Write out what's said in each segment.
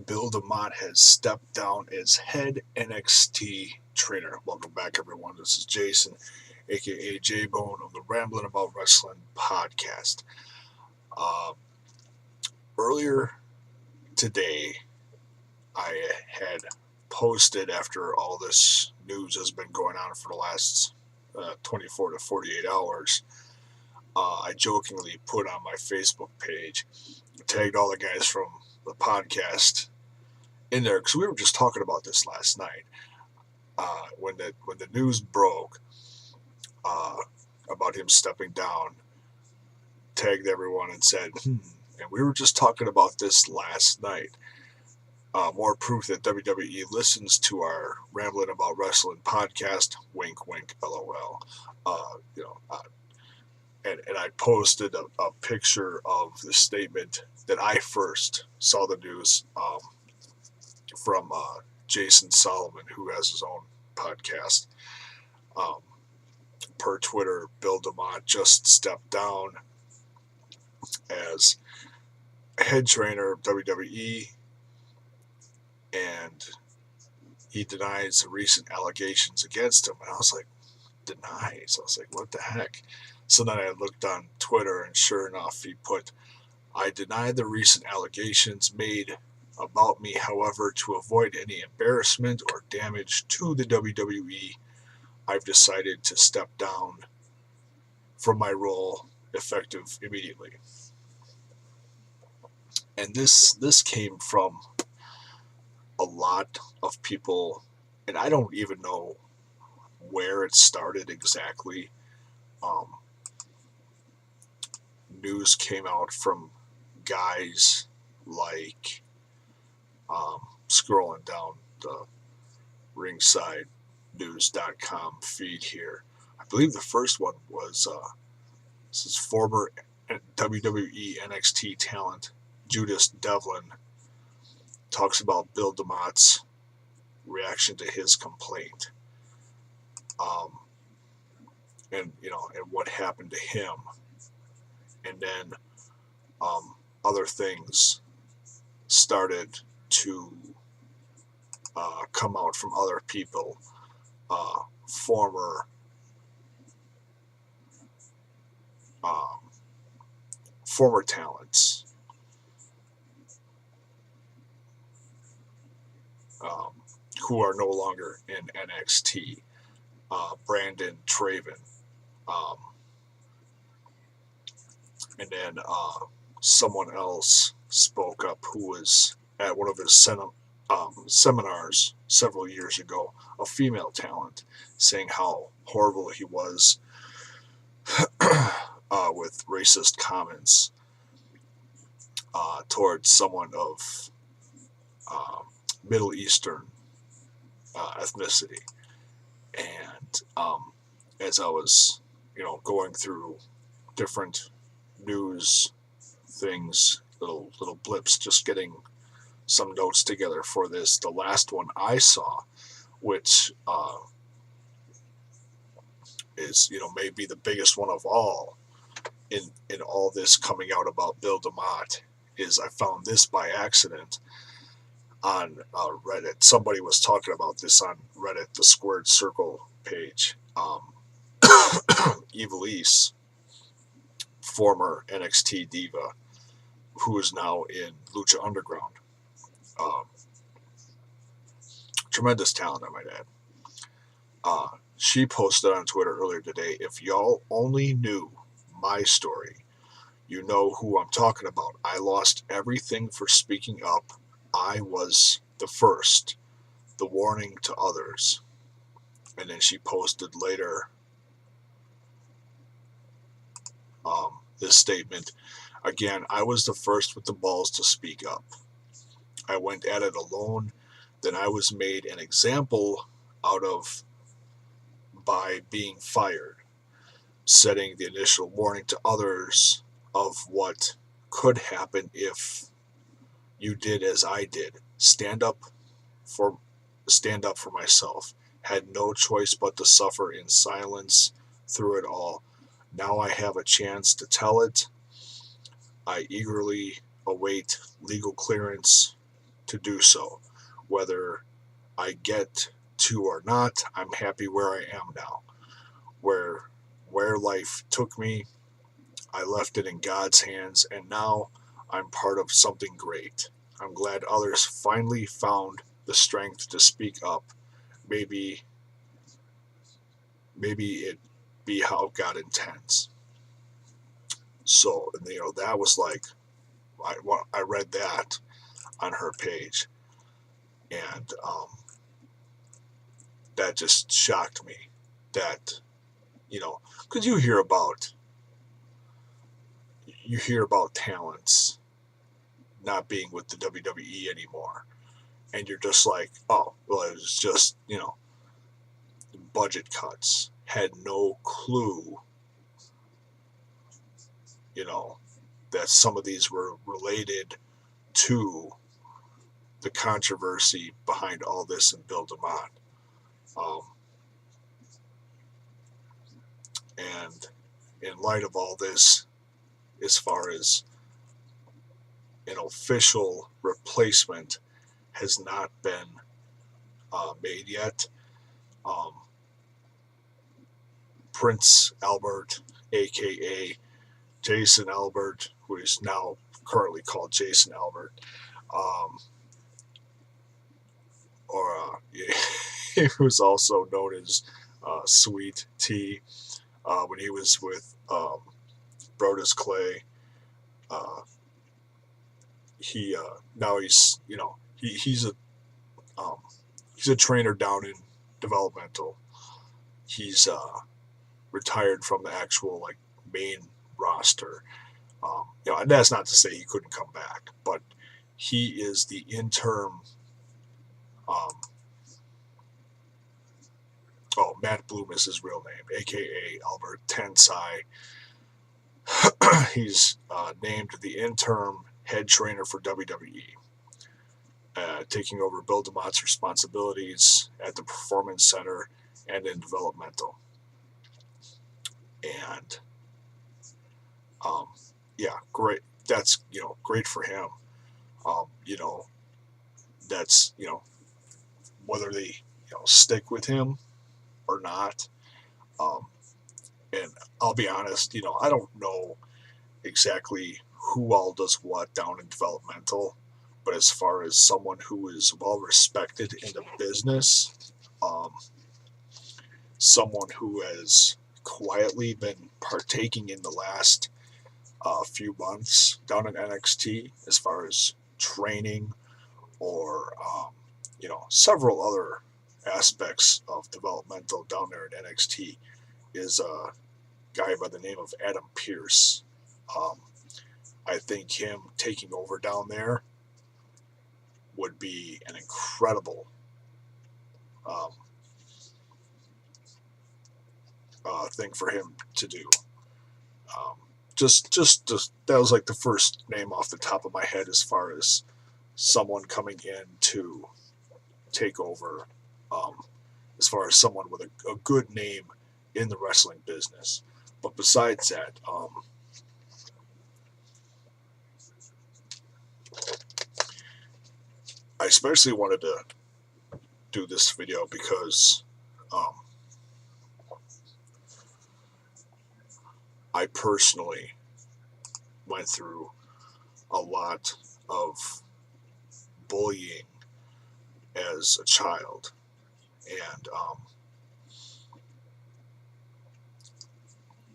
Bill DeMott has stepped down as head NXT trainer. Welcome back, everyone. This is Jason, aka J-Bone of the Ramblin' About Wrestling podcast. Uh, Earlier today, I had posted, after all this news has been going on for the last 24 to 48 hours, I jokingly put on my Facebook page, tagged all the guys from the podcast in there, because we were just talking about this last night. When the news broke uh, about him stepping down, tagged everyone and said, and we were just talking about this last night. More proof that WWE listens to our Rambling About Wrestling podcast. Wink, wink, LOL. And I posted a picture of the statement that I first saw the news from Jason Solomon, who has his own podcast. Per Twitter, Bill DeMott just stepped down as head trainer of WWE, and he denies the recent allegations against him. And I was like, denies? I was like, what the heck? So then I looked on Twitter, and sure enough, he put, I deny the recent allegations made about me. However, to avoid any embarrassment or damage to the WWE, I've decided to step down from my role, effective immediately. And this came from a lot of people, and I don't even know where it started exactly. News came out from guys like, scrolling down the ringsidenews.com feed here. I believe the first one was this is former WWE NXT talent Judas Devlin talks about Bill DeMott's reaction to his complaint, and what happened to him, and then other things started to come out from other people, former talents, who are no longer in NXT. Brandon Traven, and then someone else spoke up who was at one of his seminars several years ago, a female talent, saying how horrible he was with racist comments towards someone of Middle Eastern ethnicity. And as I was, going through different news things, little blips, just getting some notes together for this, the last one I saw, which is, maybe the biggest one of all in all this coming out about Bill DeMott, is I found this by accident on Reddit. Somebody was talking about this on Reddit, the Squared Circle page. Evilise, former NXT diva, who is now in Lucha Underground. Tremendous talent, I might add. She posted on Twitter earlier today, if y'all only knew my story, you know who I'm talking about. I lost everything for speaking up. I was the first, the warning to others. And then she posted later this statement. Again, I was the first with the balls to speak up. I went at it alone. Then I was made an example out of by being fired, setting the initial warning to others of what could happen if you did as I did. Stand up for myself. Had no choice but to suffer in silence through it all. Now I have a chance to tell it. I eagerly await legal clearance to do so. Whether I get to or not, I'm happy where I am now. Where life took me, I left it in God's hands, and now I'm part of something great. I'm glad others finally found the strength to speak up. Maybe it be how God intends. So, that was like, I read that on her page, and that just shocked me. That, because you hear about talents not being with the WWE anymore, and you're just like, oh, well, it was just, budget cuts. Had no clue, that some of these were related to the controversy behind all this and Bill DeMott. And in light of all this, as far as an official replacement has not been made yet, Prince Albert, aka Jason Albert, who is now currently called Jason Albert, he was also known as Sweet Tea when he was with Brodus Clay. Now he's he's a trainer down in developmental. He's retired from the actual main roster. And that's not to say he couldn't come back, but he is the interim. Matt Bloom is his real name, aka Albert Tensai. He's named the interim head trainer for WWE, taking over Bill DeMott's responsibilities at the Performance Center and in developmental. And great. That's great for him. That's whether they stick with him or not. And I'll be honest, I don't know exactly who all does what down in developmental, but as far as someone who is well respected in the business, someone who has quietly been partaking in the last few months down in NXT as far as training or several other aspects of developmental down there at NXT is a guy by the name of Adam Pearce. I think him taking over down there would be an incredible thing for him to do. Just that was like the first name off the top of my head as far as someone coming in to take over, as far as someone with a good name in the wrestling business. But besides that, I especially wanted to do this video because I personally went through a lot of bullying as a child, and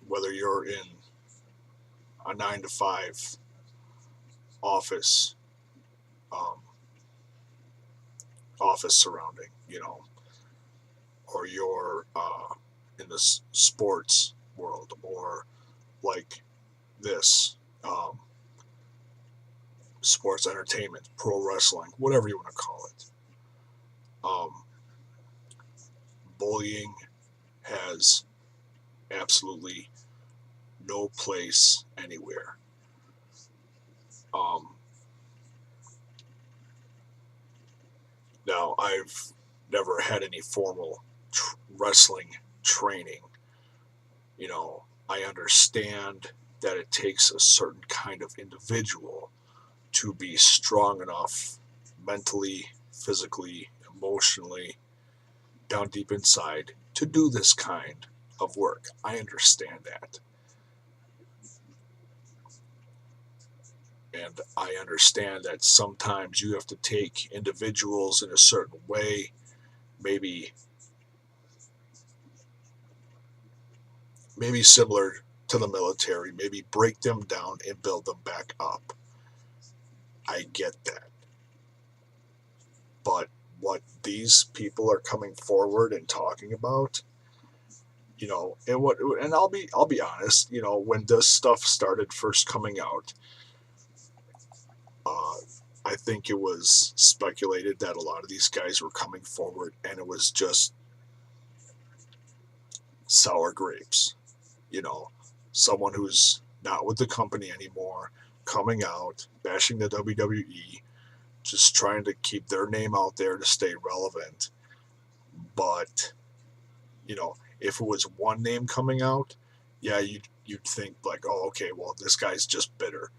whether you're in a 9-to-5 office surrounding, or you're in the sports world, or like this, sports entertainment, pro wrestling, whatever you want to call it. Bullying has absolutely no place anywhere. Now, I've never had any formal wrestling training. I understand that it takes a certain kind of individual to be strong enough mentally, physically, emotionally, down deep inside to do this kind of work. I understand that. And I understand that sometimes you have to take individuals in a certain way, maybe similar to the military, maybe break them down and build them back up. I get that. But what these people are coming forward and talking about, and I'll be honest, when this stuff started first coming out, I think it was speculated that a lot of these guys were coming forward and it was just sour grapes. Someone who's not with the company anymore, coming out, bashing the WWE, just trying to keep their name out there to stay relevant. But, if it was one name coming out, yeah, you'd think like, oh, okay, well, this guy's just bitter.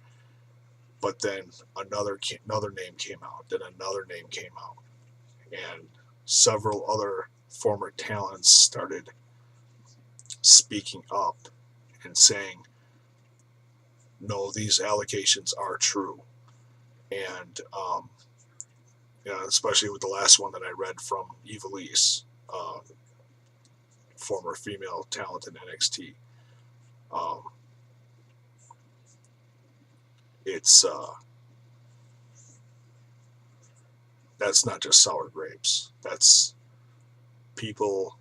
But then another name came out, then another name came out, and several other former talents started speaking up and saying, no, these allegations are true. And especially with the last one that I read from Evilise, former female talent in NXT. It's that's not just sour grapes. That's people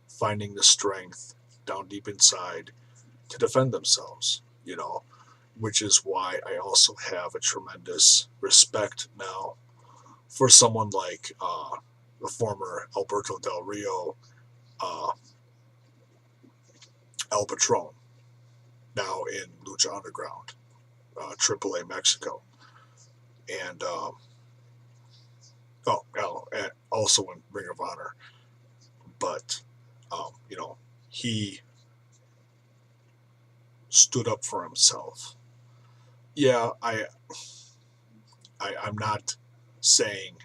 finding the strength down deep inside to defend themselves, which is why I also have a tremendous respect now for someone like the former Alberto Del Rio, El Patron, now in Lucha Underground, AAA Mexico, and also in Ring of Honor. But he stood up for himself. Yeah, I'm not saying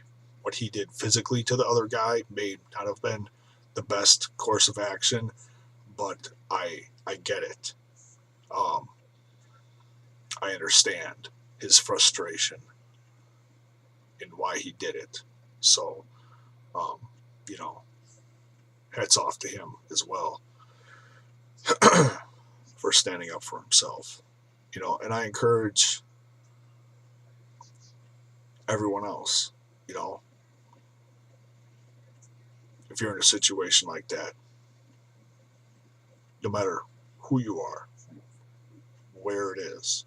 what he did physically to the other guy may not have been the best course of action, but I get it. I understand his frustration and why he did it. So, hats off to him as well for standing up for himself. And I encourage everyone else, if you're in a situation like that, no matter who you are, where it is,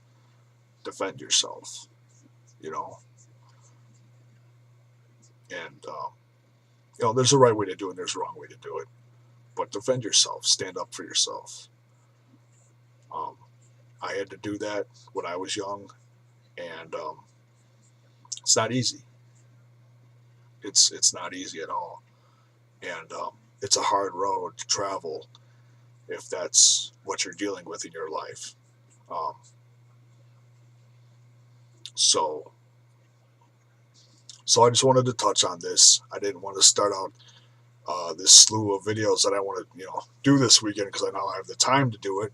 defend yourself, and there's a right way to do it and there's a wrong way to do it, but defend yourself, stand up for yourself. I had to do that when I was young, and it's not easy. It's not easy at all, and it's a hard road to travel if that's what you're dealing with in your life. So I just wanted to touch on this. I didn't want to start out this slew of videos that I want to do this weekend because I know I have the time to do it.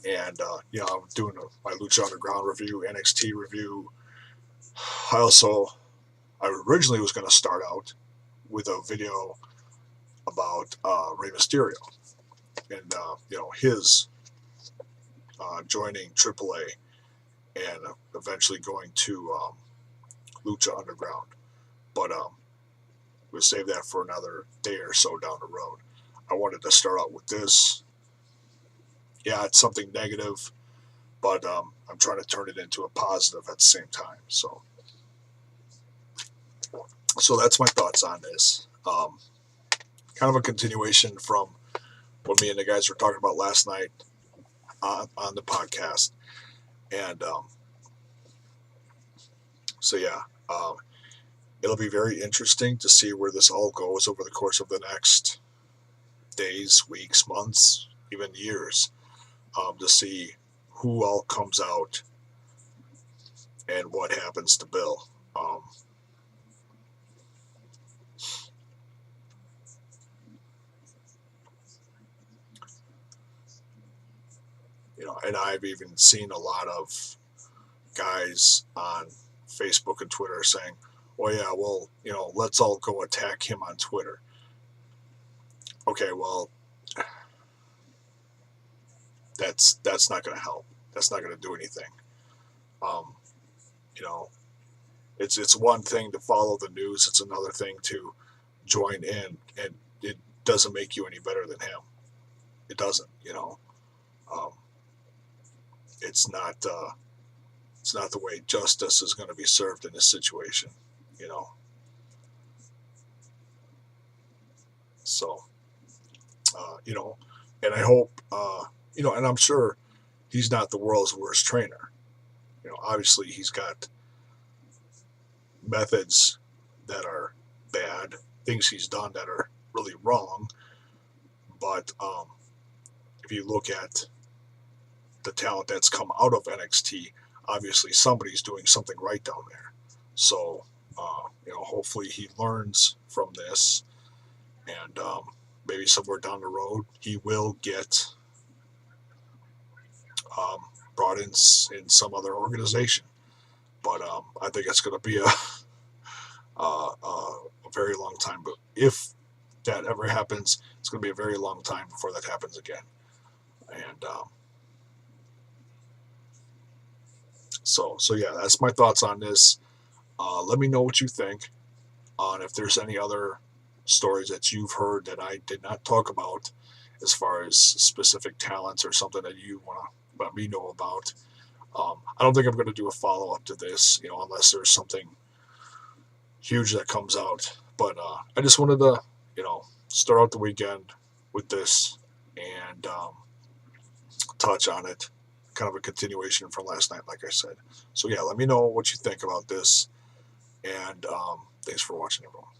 And I'm doing my Lucha Underground review, NXT review. I originally was going to start out with a video about Rey Mysterio and his joining AAA and eventually going to Lucha Underground. But we'll save that for another day or so down the road. I wanted to start out with this. Yeah, it's something negative, but I'm trying to turn it into a positive at the same time. So that's my thoughts on this. Kind of a continuation from what me and the guys were talking about last night on the podcast. And it'll be very interesting to see where this all goes over the course of the next days, weeks, months, even years, to see who all comes out and what happens to Bill. And I've even seen a lot of guys on Facebook and Twitter saying, "Oh yeah, well, let's all go attack him on Twitter." Okay, well, that's not going to help. That's not going to do anything. Um, you know, it's one thing to follow the news. It's another thing to join in, and it doesn't make you any better than him. It doesn't. Um, it's not. It's not the way justice is going to be served in this situation. You know. So, and I hope, and I'm sure he's not the world's worst trainer. Obviously he's got methods that are bad, things he's done that are really wrong. But if you look at the talent that's come out of NXT, obviously somebody's doing something right down there. So, hopefully he learns from this, and maybe somewhere down the road he will get brought in some other organization. But I think it's going to be a very long time. But if that ever happens, it's going to be a very long time before that happens again. And so yeah, that's my thoughts on this. Let me know what you think. On if there's any other stories that you've heard that I did not talk about, as far as specific talents or something that you want to let me know about. I don't think I'm going to do a follow up to this, unless there's something huge that comes out. But I just wanted to, start out the weekend with this and touch on it. Kind of a continuation from last night, like I said. So yeah, let me know what you think about this. And thanks for watching, everyone.